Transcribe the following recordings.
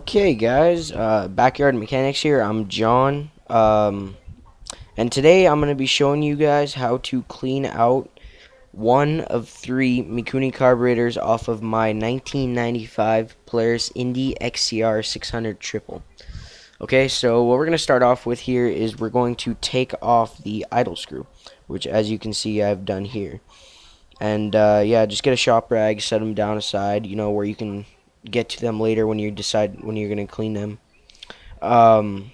Okay, guys, Backyard Mechanics here. I'm John, and today I'm going to be showing you guys how to clean out one of three Mikuni carburetors off of my 1995 Polaris Indy XCR 600 Triple. Okay, so what we're going to start off with here is we're going to take off the idle screw, which as you can see I've done here. And yeah, just get a shop rag, set them down aside, where you can get to them later when you decide when you're going to clean them. I'm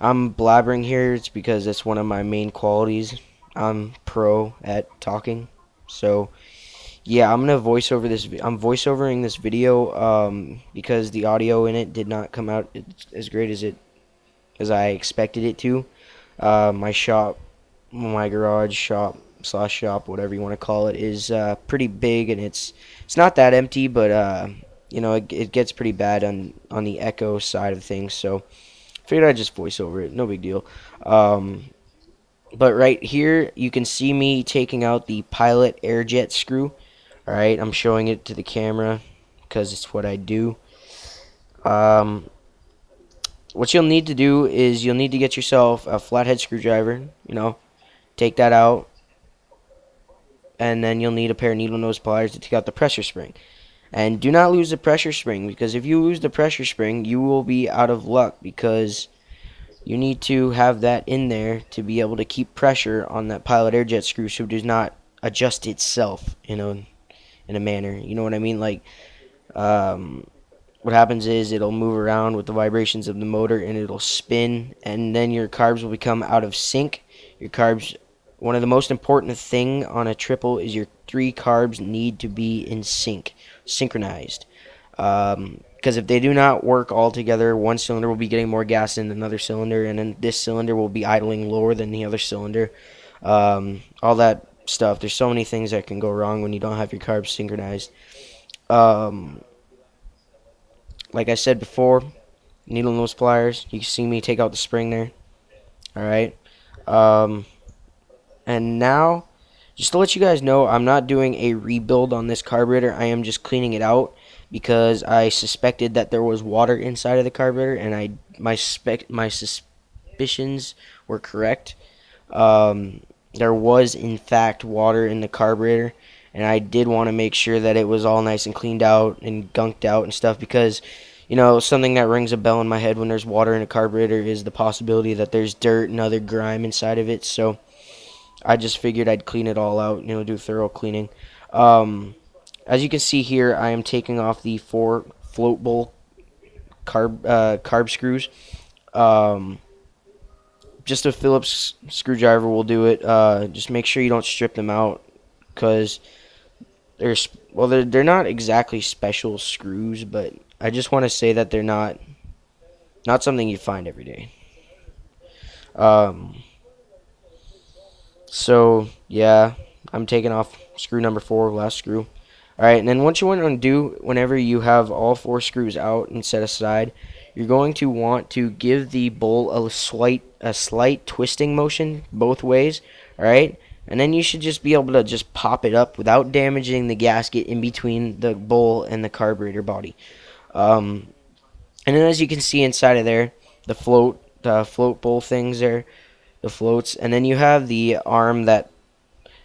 blabbering here. It's because that's one of my main qualities. I'm pro at talking. So yeah, I'm gonna voice over this. I'm voiceovering this video because the audio in it did not come out as great as I expected it to. My shop, my garage shop slash shop, whatever you want to call it, is pretty big, and it's not that empty, but it gets pretty bad on the echo side of things. So figured I'd just voice over it, no big deal. But right here you can see me taking out the pilot air jet screw. Alright, I'm showing it to the camera because it's what I do. What you'll need to do is you'll need to get yourself a flathead screwdriver, take that out, and then you'll need a pair of needle nose pliers to take out the pressure spring. And do not lose the pressure spring, because if you lose the pressure spring, you will be out of luck, because you need to have that in there to be able to keep pressure on that pilot air jet screw so it does not adjust itself, in a manner. You know what I mean? Like, what happens is it'll move around with the vibrations of the motor, and it'll spin, and then your carbs will become out of sync. Your carbs, one of the most important thing on a triple is your three carbs need to be in synchronized. Because if they do not work all together, one cylinder will be getting more gas than another cylinder, and then this cylinder will be idling lower than the other cylinder. All that stuff. There's so many things that can go wrong when you don't have your carbs synchronized. Like I said before, needle nose pliers. You can see me take out the spring there. Alright. And now, just to let you guys know, I'm not doing a rebuild on this carburetor. I am just cleaning it out because I suspected that there was water inside of the carburetor, and my suspicions were correct. There was in fact water in the carburetor, and I did want to make sure that it was all nice and cleaned out and gunked out and stuff, because something that rings a bell in my head when there's water in a carburetor is the possibility that there's dirt and other grime inside of it. So I just figured I'd clean it all out, do thorough cleaning. As you can see here, I am taking off the 4 float bowl carb screws. Just a Phillips screwdriver will do it. Just make sure you don't strip them out, because they're not exactly special screws, but I just want to say that they're not something you find every day. So yeah, I'm taking off screw number 4, last screw. Alright, and then what you want to do whenever you have all 4 screws out and set aside, you're going to want to give the bowl a slight twisting motion both ways. Alright, and then you should just be able to just pop it up without damaging the gasket in between the bowl and the carburetor body. And then as you can see inside of there, the float bowl things there, the floats, and then you have the arm that,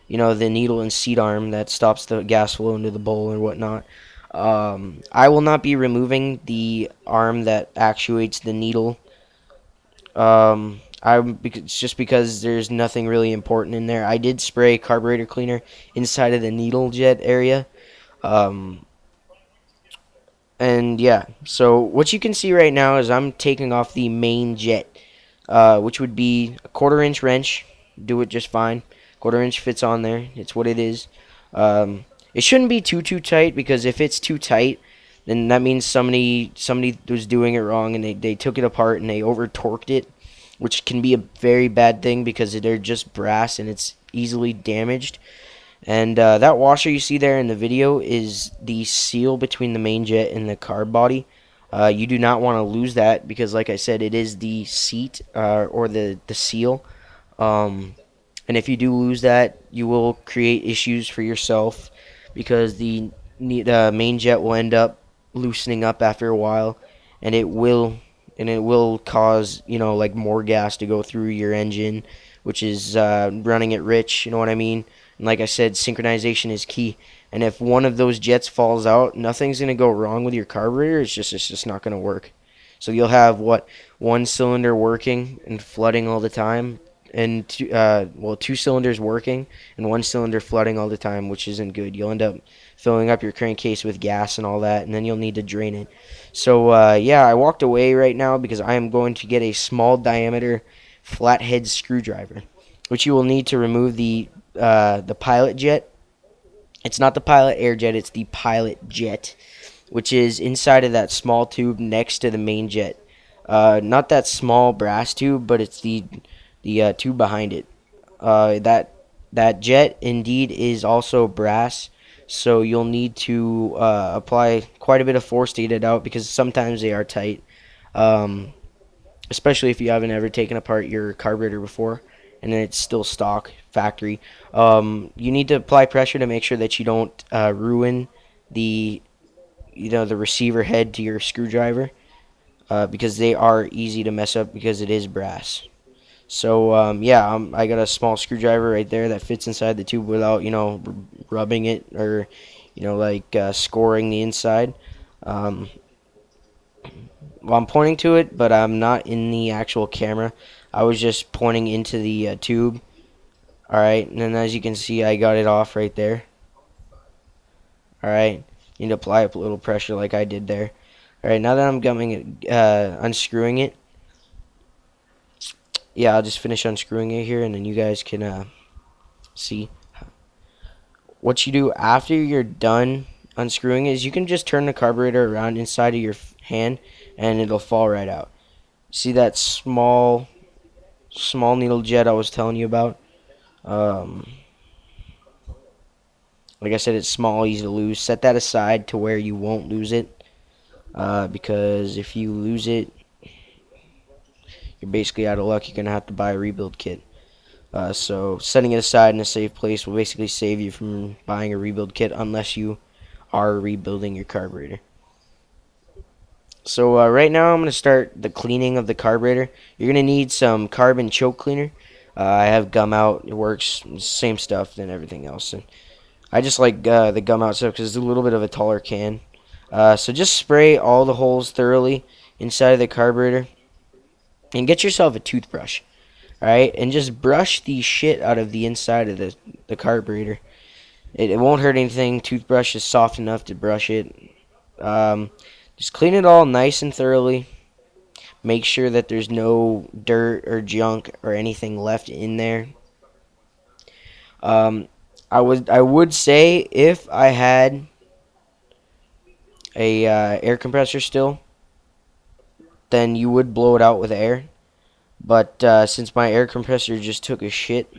the needle and seat arm that stops the gas flow into the bowl or whatnot. I will not be removing the arm that actuates the needle. It's just because there's nothing really important in there. I did spray carburetor cleaner inside of the needle jet area. And yeah, so what you can see right now is I'm taking off the main jet, which would be a 1/4 inch wrench. Do it just fine. 1/4 inch fits on there. It's what it is. It shouldn't be too tight, because if it's too tight, then that means somebody was doing it wrong, and they took it apart and they over torqued it, which can be a very bad thing because they're just brass and it's easily damaged. And that washer you see there in the video is the seal between the main jet and the carb body. You do not want to lose that, because like I said, it is the seat or the seal. And if you do lose that, you will create issues for yourself, because the main jet will end up loosening up after a while, and it will cause, like, more gas to go through your engine, which is running it rich. You know what I mean? And like I said, synchronization is key. And if one of those jets falls out, nothing's gonna go wrong with your carburetor. It's just not gonna work. So you'll have one cylinder working and flooding all the time, and two cylinders working and one cylinder flooding all the time, which isn't good. You'll end up filling up your crankcase with gas and all that, and then you'll need to drain it. So yeah, I walked away right now because I am going to get a small diameter flathead screwdriver, which you will need to remove the pilot jet. It's not the pilot air jet, it's the pilot jet, which is inside of that small tube next to the main jet. Not that small brass tube, but it's the tube behind it. That jet indeed is also brass, so you'll need to apply quite a bit of force to get it out, because sometimes they are tight, especially if you haven't ever taken apart your carburetor before and it's still stock factory. You need to apply pressure to make sure that you don't ruin the the receiver head to your screwdriver, because they are easy to mess up because it is brass. So yeah, I got a small screwdriver right there that fits inside the tube without rubbing it or like scoring the inside. Well, I'm pointing to it, but I'm not in the actual camera. I was just pointing into the tube. Alright, and then as you can see, I got it off right there. Alright, you need to apply a little pressure like I did there. Alright, now that I'm unscrewing it, yeah, I'll just finish unscrewing it here, and then you guys can see. What you do after you're done unscrewing is you can just turn the carburetor around inside of your hand, and it'll fall right out. See that small needle jet I was telling you about? Like I said, it's small, easy to lose. Set that aside to where you won't lose it, because if you lose it, you're basically out of luck. You're going to have to buy a rebuild kit. So setting it aside in a safe place will basically save you from buying a rebuild kit unless you are rebuilding your carburetor. So right now I'm going to start the cleaning of the carburetor. You're going to need some carbon choke cleaner. I have gum out. It works. Same stuff than everything else. And I just like the gum out stuff because it's a little bit of a taller can. So just spray all the holes thoroughly inside of the carburetor. And get yourself a toothbrush. Alright? And just brush the shit out of the inside of the carburetor. It won't hurt anything. Toothbrush is soft enough to brush it. Just clean it all nice and thoroughly. Make sure that there's no dirt or junk or anything left in there. I would say if I had a air compressor still, then you would blow it out with air. But since my air compressor just took a shit,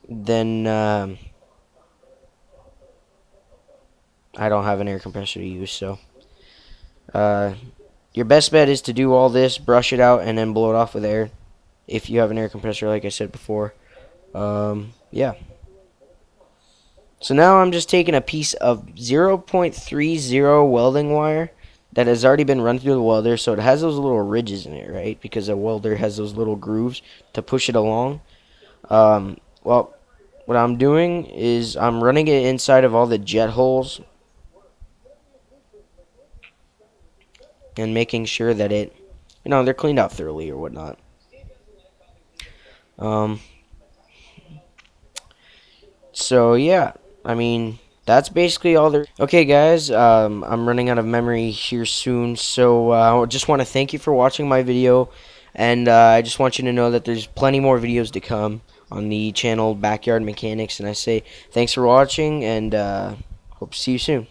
then I don't have an air compressor to use. So your best bet is to do all this, brush it out, and then blow it off with air if you have an air compressor, like I said before. Yeah. So now I'm just taking a piece of 0.30 welding wire that has already been run through the welder, so it has those little ridges in it, right? Because a welder has those little grooves to push it along. Well, what I'm doing is I'm running it inside of all the jet holes and making sure that they're cleaned out thoroughly or whatnot. So yeah, I mean, that's basically all there. Okay, guys, I'm running out of memory here soon, so I just want to thank you for watching my video, and I just want you to know that there's plenty more videos to come on the channel Backyard Mechanics, and I say thanks for watching, and hope to see you soon.